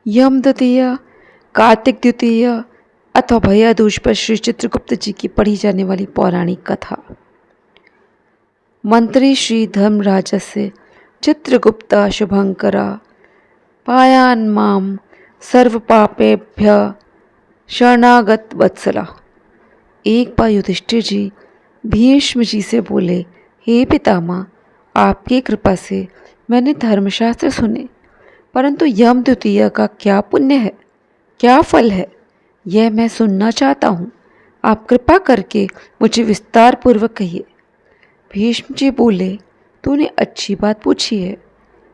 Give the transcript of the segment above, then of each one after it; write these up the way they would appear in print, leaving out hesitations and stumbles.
यम द्वितीय, कार्तिक द्वितीय अथवा भैया दूज पर श्री चित्रगुप्त जी की पढ़ी जाने वाली पौराणिक कथा। मंत्री श्री धर्मराजस्य चित्रगुप्त शुभंकरा पायान् मां सर्वपापेभ्य शरणागत वत्सला। एक बार युधिष्ठिर जी भीष्म जी से बोले, हे पितामह, आपकी कृपा से मैंने धर्मशास्त्र सुने, परंतु यम द्वितीय का क्या पुण्य है, क्या फल है, यह मैं सुनना चाहता हूँ। आप कृपा करके मुझे विस्तार पूर्वक कहिए। भीष्म जी बोले, तूने अच्छी बात पूछी है,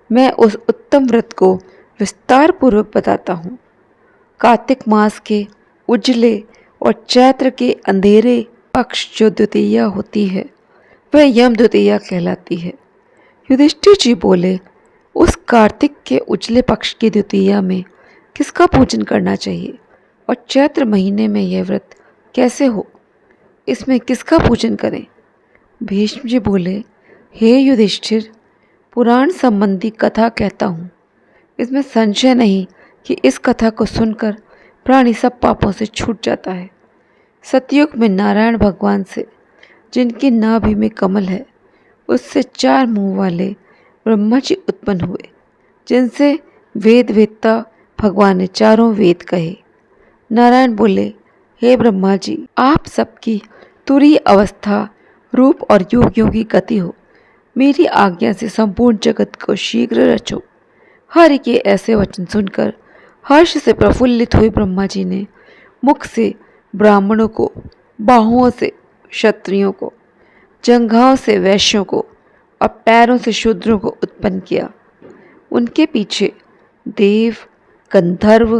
मैं उस उत्तम व्रत को विस्तार पूर्वक बताता हूँ। कार्तिक मास के उजले और चैत्र के अंधेरे पक्ष जो द्वितीया होती है वह यम द्वितीया कहलाती है। युधिष्ठिर जी बोले, उस कार्तिक के उजले पक्ष की द्वितीया में किसका पूजन करना चाहिए और चैत्र महीने में यह व्रत कैसे हो, इसमें किसका पूजन करें? भीष्म जी बोले, हे युधिष्ठिर, पुराण संबंधी कथा कहता हूँ, इसमें संशय नहीं कि इस कथा को सुनकर प्राणी सब पापों से छूट जाता है। सतयुग में नारायण भगवान से, जिनकी नाभि में कमल है, उससे 4 मुंह वाले ब्रह्मा जी उत्पन्न हुए, जिनसे वेद वेदता भगवान ने चारों वेद कहे। नारायण बोले, हे ब्रह्मा जी, आप सबकी तुरीय अवस्था, रूप और योगियों की गति हो, मेरी आज्ञा से संपूर्ण जगत को शीघ्र रचो। हरि के ऐसे वचन सुनकर हर्ष से प्रफुल्लित हुए ब्रह्मा जी ने मुख से ब्राह्मणों को, बाहुओं से क्षत्रियों को, जंघाओं से वैश्यों को और पैरों से शूद्रों को उत्पन्न किया। उनके पीछे देव, गंधर्व,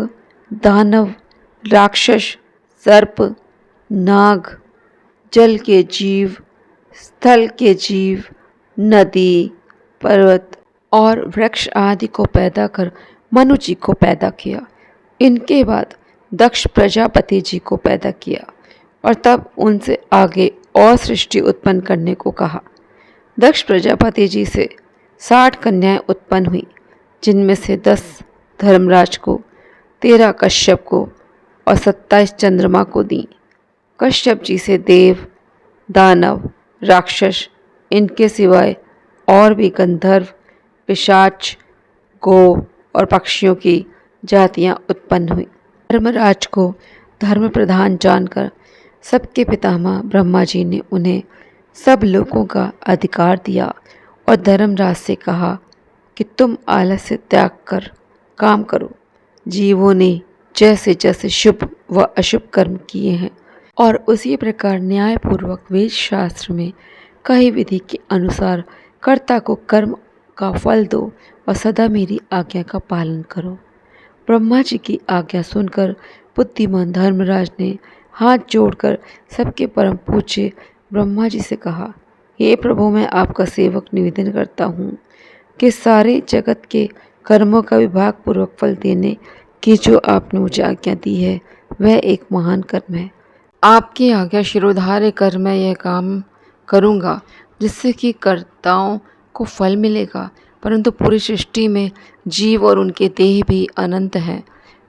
दानव, राक्षस, सर्प, नाग, जल के जीव, स्थल के जीव, नदी, पर्वत और वृक्ष आदि को पैदा कर मनु जी को पैदा किया। इनके बाद दक्ष प्रजापति जी को पैदा किया और तब उनसे आगे और सृष्टि उत्पन्न करने को कहा। दक्ष प्रजापति जी से 60 कन्याएं उत्पन्न हुई, जिनमें से 10 धर्मराज को, 13 कश्यप को और 27 चंद्रमा को दी। कश्यप जी से देव, दानव, राक्षस, इनके सिवाय और भी गंधर्व, पिशाच, गो और पक्षियों की जातियां उत्पन्न हुई। धर्मराज को धर्म प्रधान जानकर सबके पितामह ब्रह्मा जी ने उन्हें सब लोगों का अधिकार दिया और धर्मराज से कहा कि तुम आलस्य त्याग कर काम करो। जीवों ने जैसे जैसे शुभ व अशुभ कर्म किए हैं और उसी प्रकार न्यायपूर्वक वेद शास्त्र में कही विधि के अनुसार कर्ता को कर्म का फल दो और सदा मेरी आज्ञा का पालन करो। ब्रह्मा जी की आज्ञा सुनकर बुद्धिमान धर्मराज ने हाथ जोड़कर सबके परम पूज्य ब्रह्मा जी से कहा, हे प्रभु, मैं आपका सेवक निवेदन करता हूँ कि सारे जगत के कर्मों का विभाग पूर्वक फल देने की जो आपने मुझे आज्ञा दी है वह एक महान कर्म है। आपकी आज्ञा शिरोधार्य कर मैं यह काम करूँगा, जिससे कि कर्ताओं को फल मिलेगा, परंतु पूरी सृष्टि में जीव और उनके देह भी अनंत हैं।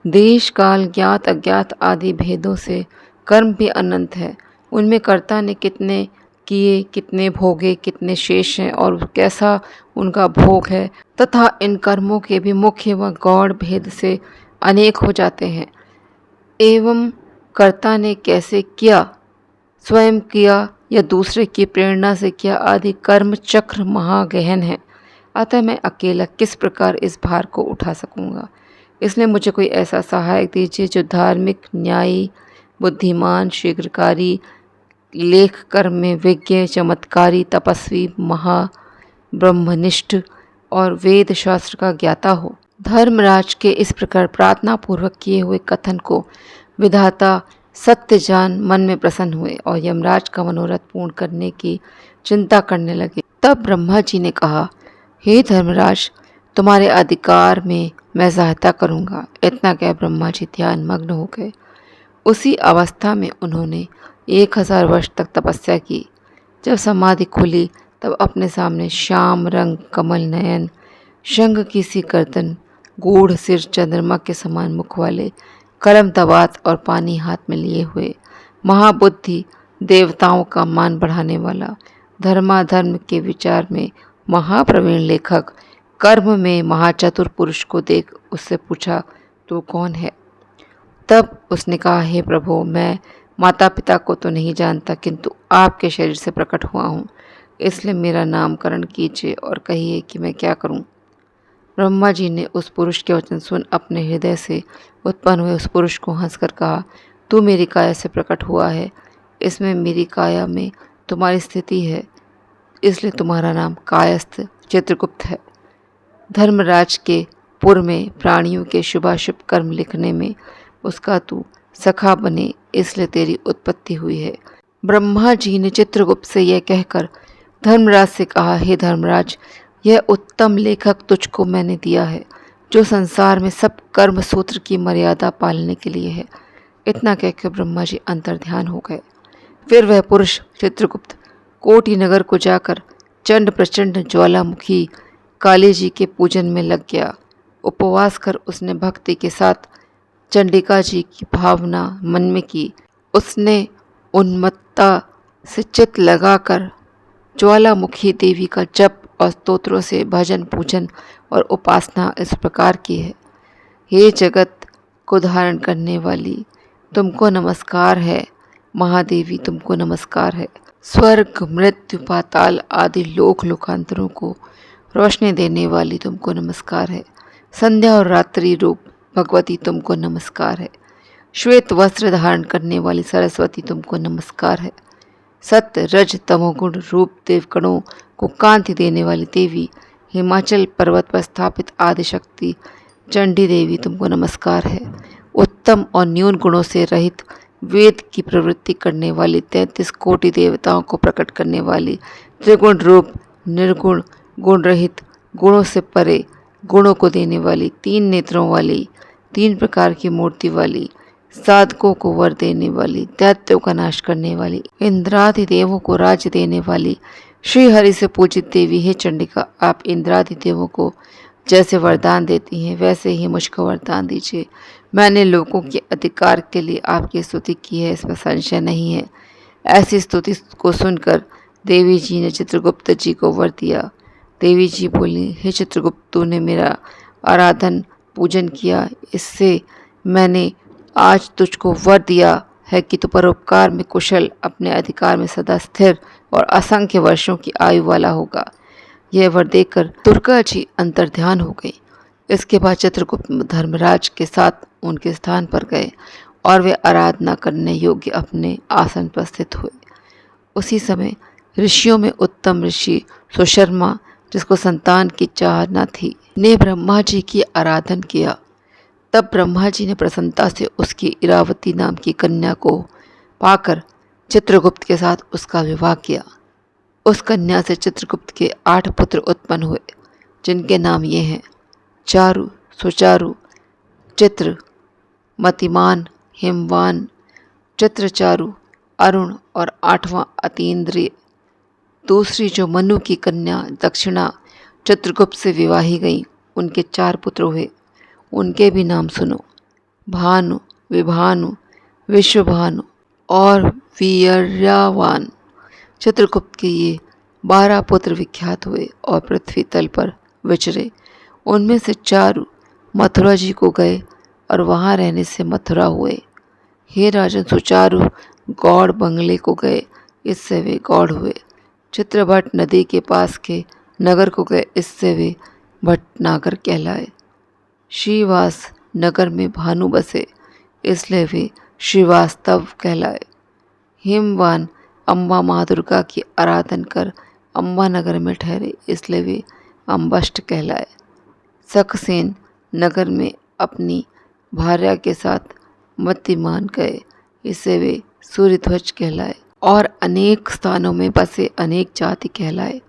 देश काल ज्ञात अज्ञात आदि भेदों से कर्म भी अनंत है। उनमें कर्ता ने कितने किए, कितने भोगे, कितने शेष हैं और कैसा उनका भोग है, तथा इन कर्मों के भी मुख्य व गौड़ भेद से अनेक हो जाते हैं। एवं कर्ता ने कैसे किया, स्वयं किया या दूसरे की प्रेरणा से किया आदि कर्म चक्र महागहन है। अतः मैं अकेला किस प्रकार इस भार को उठा सकूंगा। इसलिए मुझे कोई ऐसा सहायक दीजिए जो धार्मिक, न्यायी, बुद्धिमान, शीघ्रकारी, लेख कर्म में विज्ञ, चमत्कारी, तपस्वी, ब्रह्मनिष्ठ और वेद शास्त्र का ज्ञाता हो। धर्मराज के इस प्रकार प्रार्थना पूर्वक किए हुए कथन को विधाता सत्य जान मन में प्रसन्न हुए और यमराज का मनोरथ पूर्ण करने की चिंता करने लगे। तब ब्रह्मा जी ने कहा, हे धर्मराज, तुम्हारे अधिकार में मैं सहायता करूँगा। इतना कह ब्रह्मा जी ध्यान मग्न हो गए। उसी अवस्था में उन्होंने 1000 वर्ष तक तपस्या की। जब समाधि खुली तब अपने सामने श्याम रंग, कमल नयन, शंख की सी गर्दन, गूढ़ सिर, चंद्रमा के समान मुख वाले, कलम तबात और पानी हाथ में लिए हुए, महाबुद्धि, देवताओं का मान बढ़ाने वाला, धर्माधर्म के विचार में महाप्रवीण लेखक, कर्म में महाचतुर पुरुष को देख उससे पूछा, तू कौन है? तब उसने कहा, हे प्रभु, मैं माता पिता को तो नहीं जानता, किंतु आपके शरीर से प्रकट हुआ हूँ, इसलिए मेरा नामकरण कीजिए और कहिए कि मैं क्या करूँ। ब्रह्मा जी ने उस पुरुष के वचन सुन अपने हृदय से उत्पन्न हुए उस पुरुष को हंसकर कहा, तू मेरी काया से प्रकट हुआ है, इसमें मेरी काया में तुम्हारी स्थिति है, इसलिए तुम्हारा नाम कायस्थ चित्रगुप्त है। धर्मराज के पुर में प्राणियों के शुभाशुभ कर्म लिखने में उसका तू सखा बने, इसलिए तेरी उत्पत्ति हुई है। ब्रह्मा जी ने चित्रगुप्त से यह कहकर धर्मराज से कहा, हे धर्मराज, यह उत्तम लेखक तुझको मैंने दिया है, जो संसार में सब कर्म सूत्र की मर्यादा पालने के लिए है। इतना कहकर ब्रह्मा जी अंतर्ध्यान हो गए। फिर वह पुरुष चित्रगुप्त कोटि नगर को जाकर चंड प्रचंड ज्वालामुखी काली जी के पूजन में लग गया। उपवास कर उसने भक्ति के साथ चंडिका जी की भावना मन में की। उसने उन्मत्ता से चित्त लगाकर ज्वालामुखी देवी का जप और स्तोत्रों से भजन पूजन और उपासना इस प्रकार की है। हे जगत को धारण करने वाली, तुमको नमस्कार है। महादेवी, तुमको नमस्कार है। स्वर्ग, मृत्यु, पाताल आदि लोक लोकांतरों को रोशनी देने वाली, तुमको नमस्कार है। संध्या और रात्रि रूप भगवती, तुमको नमस्कार है। श्वेत वस्त्र धारण करने वाली सरस्वती, तुमको नमस्कार है। सत्य, रज, तमोगुण रूप देवगणों को कांति देने वाली देवी, हिमाचल पर्वत पर स्थापित आदिशक्ति चंडी देवी, तुमको नमस्कार है। उत्तम और न्यून गुणों से रहित वेद की प्रवृत्ति करने वाली 33 कोटि देवताओं को प्रकट करने वाली, त्रिगुण रूप, निर्गुण, गुण रहित, गुणों से परे, गुणों को देने वाली, 3 नेत्रों वाली, 3 प्रकार की मूर्ति वाली, साधकों को वर देने वाली, दैत्यों का नाश करने वाली, इंद्रादि देवों को राज्य देने वाली, श्री हरि से पूजित देवी, हे चंडिका, आप इंद्रादि देवों को जैसे वरदान देती हैं वैसे ही मुझको वरदान दीजिए। मैंने लोगों के अधिकार के लिए आपकी स्तुति की है, इसमें संशय नहीं है। ऐसी स्तुति को सुनकर देवी जी ने चित्रगुप्त जी को वर दिया। देवी जी बोली, हे चित्रगुप्त, तूने मेरा आराधन पूजन किया, इससे मैंने आज तुझको वर दिया है कि तू परोपकार में कुशल, अपने अधिकार में सदा स्थिर और असंख्य वर्षों की आयु वाला होगा। यह वर देकर दुर्गा जी अंतर्ध्यान हो गई। इसके बाद चित्रगुप्त धर्मराज के साथ उनके स्थान पर गए और वे आराधना करने योग्य अपने आसन पर स्थित हुए। उसी समय ऋषियों में उत्तम ऋषि सुशर्मा, जिसको संतान की चाह न थी, ने ब्रह्मा जी की आराधन किया। तब ब्रह्मा जी ने प्रसन्नता से उसकी इरावती नाम की कन्या को पाकर चित्रगुप्त के साथ उसका विवाह किया। उस कन्या से चित्रगुप्त के 8 पुत्र उत्पन्न हुए, जिनके नाम ये हैं: चारु, सुचारु, चित्र, मतिमान, हिमवान, चित्रचारु, अरुण और 8वां अतीन्द्रिय। दूसरी जो मनु की कन्या दक्षिणा चित्रगुप्त से विवाही गई, उनके 4 पुत्र हुए। उनके भी नाम सुनो: भानु, विभानु, विश्वभानु और वीर्यावान। चित्रगुप्त के ये 12 पुत्र विख्यात हुए और पृथ्वी तल पर विचरे। उनमें से चारु मथुरा जी को गए और वहाँ रहने से मथुरा हुए। हे राजन, सुचारु गौड़ बंगले को गए, इससे वे गौड़ हुए। चित्रभट नदी के पास के नगर को गए, इससे वे भटनागर कहलाए। श्रीवास नगर में भानु बसे, इसलिए वे श्रीवास्तव कहलाए। हिमवान अम्बा माँ दुर्गा की आराधन कर अम्बा नगर में ठहरे, इसलिए वे अम्बष्ट कहलाए। सक्सेन नगर में अपनी भार्या के साथ मतिमान गए, इससे वे सूर्यध्वज कहलाए। और अनेक स्थानों में बसे अनेक जाति कहलाए।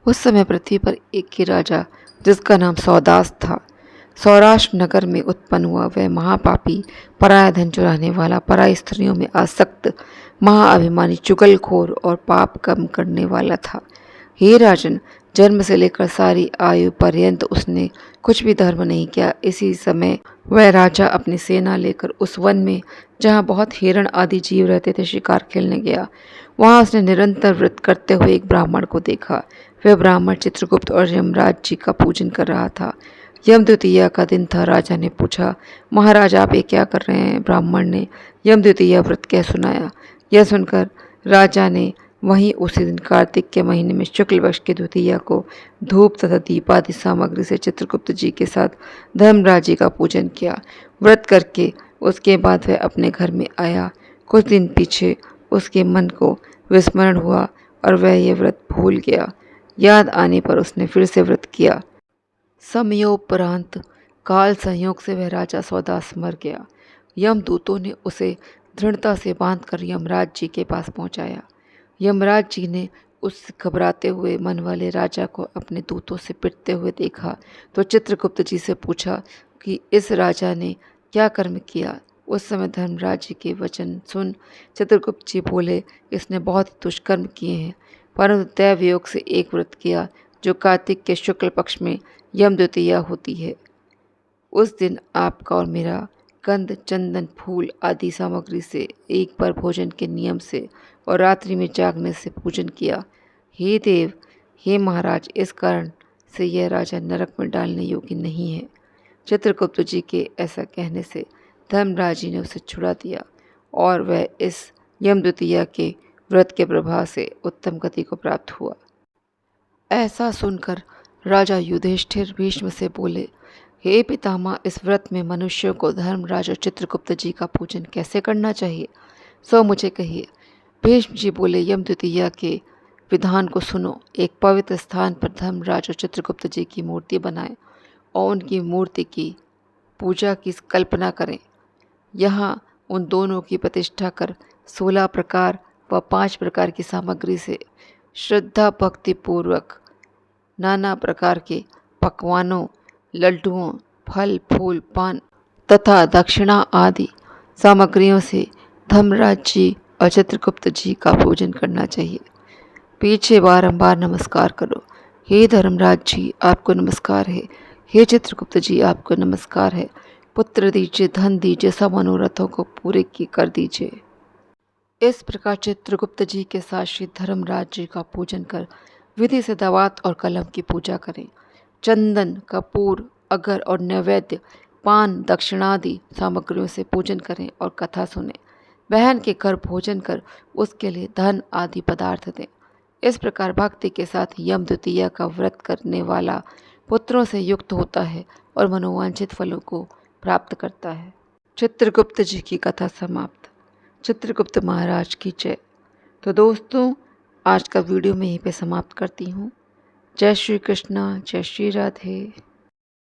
उस समय पृथ्वी पर एक ही राजा, जिसका नाम सौदास था, सौराष्ट्र नगर में उत्पन्न हुआ। वह महापापी, पराया धन चुराने वाला, पराई स्त्रियों में आसक्त, महाअभिमानी, चुगलखोर और पाप कम करने वाला था। हे राजन, जन्म से लेकर सारी आयु पर्यंत उसने कुछ भी धर्म नहीं किया। इसी समय वह राजा अपनी सेना लेकर उस वन में, जहाँ बहुत हिरण आदि जीव रहते थे, शिकार खेलने गया। वहाँ उसने निरंतर व्रत करते हुए एक ब्राह्मण को देखा। वह ब्राह्मण चित्रगुप्त और यमराज जी का पूजन कर रहा था। यम द्वितीया का दिन था। राजा ने पूछा, महाराज आप ये क्या कर रहे हैं? ब्राह्मण ने यम द्वितीया व्रत कह सुनाया। यह सुनकर राजा ने वहीं उसी दिन कार्तिक के महीने में शुक्ल पक्ष की द्वितीया को धूप तथा दीपादि सामग्री से चित्रगुप्त जी के साथ धर्मराज जी का पूजन किया। व्रत करके उसके बाद वह अपने घर में आया। कुछ दिन पीछे उसके मन को विस्मरण हुआ और वह यह व्रत भूल गया। याद आने पर उसने फिर से व्रत किया। समयोपरांत काल संयोग से वह राजा सौदास मर गया। यमदूतों ने उसे दृढ़ता से बांधकर यमराज जी के पास पहुंचाया। यमराज जी ने उस घबराते हुए मन वाले राजा को अपने दूतों से पिटते हुए देखा तो चित्रगुप्त जी से पूछा कि इस राजा ने क्या कर्म किया। उस समय धर्मराज जी के वचन सुन चित्रगुप्त जी बोले, इसने बहुत दुष्कर्म किए हैं, परंतु दैव योग से एक व्रत किया जो कार्तिक के शुक्ल पक्ष में यम द्वितीया होती है। उस दिन आपका और मेरा गंध चंदन फूल आदि सामग्री से एक बार भोजन के नियम से और रात्रि में जागने से पूजन किया। हे देव, हे महाराज, इस कारण से यह राजा नरक में डालने योग्य नहीं है। चित्रगुप्त जी के ऐसा कहने से धर्मराज जी ने उसे छुड़ा दिया और वह इस यम द्वितीया के व्रत के प्रभाव से उत्तम गति को प्राप्त हुआ। ऐसा सुनकर राजा युधिष्ठिर भीष्म से बोले, हे पितामह, इस व्रत में मनुष्यों को धर्मराज और चित्रगुप्त जी का पूजन कैसे करना चाहिए, सो मुझे कहिए। भीष्म जी बोले, यम द्वितीया के विधान को सुनो। एक पवित्र स्थान पर धर्मराज और चित्रगुप्त जी की मूर्ति बनाएं और उनकी मूर्ति की पूजा की कल्पना करें। यहाँ उन दोनों की प्रतिष्ठा कर 16 प्रकार व 5 प्रकार की सामग्री से श्रद्धा भक्ति पूर्वक नाना प्रकार के पकवानों, लड्डुओं, फल फूल पान तथा दक्षिणा आदि सामग्रियों से धर्मराज जी और चित्रगुप्त जी का पूजन करना चाहिए। पीछे बारंबार नमस्कार करो। हे धर्मराज जी, आपको नमस्कार है। हे चित्रगुप्त जी, आपको नमस्कार है। पुत्र दीजिए, धन दीजिए, सब मनोरथों को पूरे कर दीजिए। इस प्रकार चित्रगुप्त जी के साथ श्री धर्मराज जी का पूजन कर विधि से दवात और कलम की पूजा करें। चंदन, कपूर, अगर और नैवेद्य, पान, दक्षिणादि सामग्रियों से पूजन करें और कथा सुने। बहन के घर भोजन कर उसके लिए धन आदि पदार्थ दें। इस प्रकार भक्ति के साथ यम द्वितीया का व्रत करने वाला पुत्रों से युक्त होता है और मनोवांछित फलों को प्राप्त करता है। चित्रगुप्त जी की कथा समाप्त। चित्रगुप्त महाराज की जय। तो दोस्तों, आज का वीडियो मैं यहीं पे समाप्त करती हूँ। जय श्री कृष्णा, जय श्री राधे।